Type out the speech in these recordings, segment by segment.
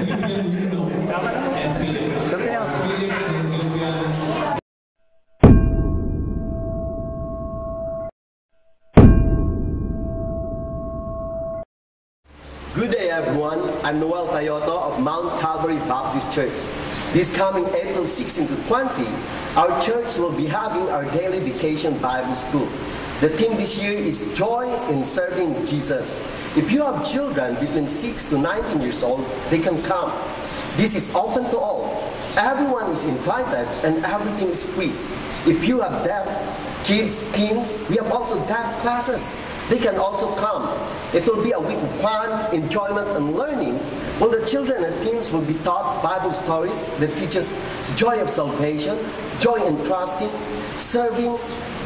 Something else. Good day everyone, I'm Noel Tayoto of Mount Calvary Baptist Church. This coming April 16 to 20, our church will be having our daily vacation Bible school. The theme this year is Joy in Serving Jesus. If you have children between 6 to 19 years old, they can come. This is open to all. Everyone is invited and everything is free. If you have deaf kids, teens, we have also deaf classes. They can also come. It will be a week of fun, enjoyment, and learning. While the children and teens will be taught Bible stories that teach us joy of salvation, joy in trusting, serving,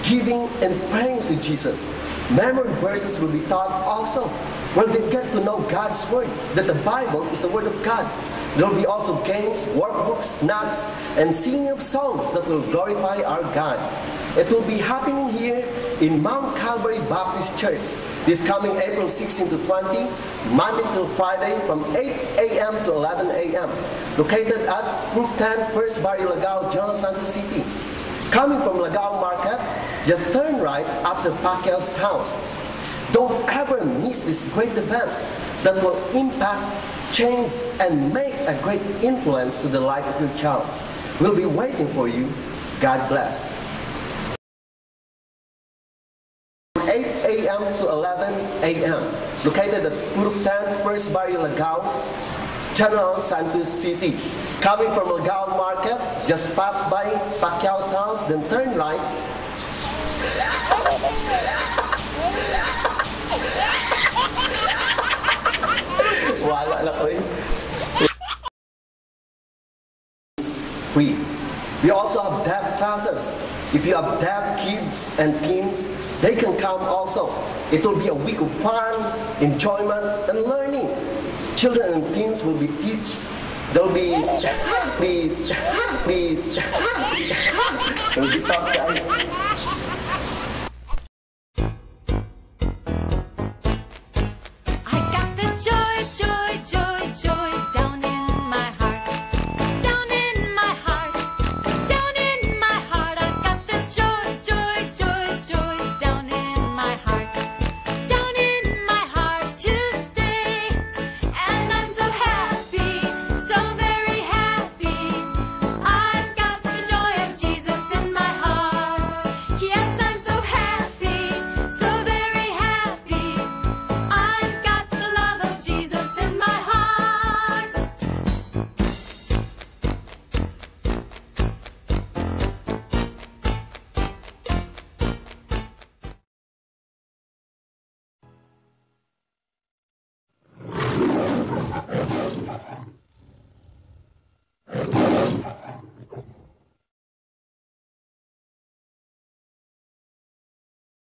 giving, and praying to Jesus. Memory verses will be taught also. Well, they get to know God's Word, that the Bible is the Word of God. There will be also games, workbooks, snacks, and singing of songs that will glorify our God. It will be happening here in Mount Calvary Baptist Church this coming April 16 to 20, Monday till Friday from 8 a.m. to 11 a.m. Located at Brook 10, First Barrio Lagao, General Santos City. Coming from Lagao Market, just turn right after Pacquiao's house. Don't ever miss this great event that will impact, change, and make a great influence to the life of your child. We'll be waiting for you. God bless. 8 a.m. to 11 a.m. Located at Brook 10, First Barrio Lagao, General Santos City. Coming from Lagao Market, just pass by Pacquiao's house, then turn right. Wala na ko eh. Free. We also have deaf classes. If you have deaf kids and teens, they can come also. It will be a week of fun, enjoyment, and learning. Children and teens will be taught. They'll be taught, guys.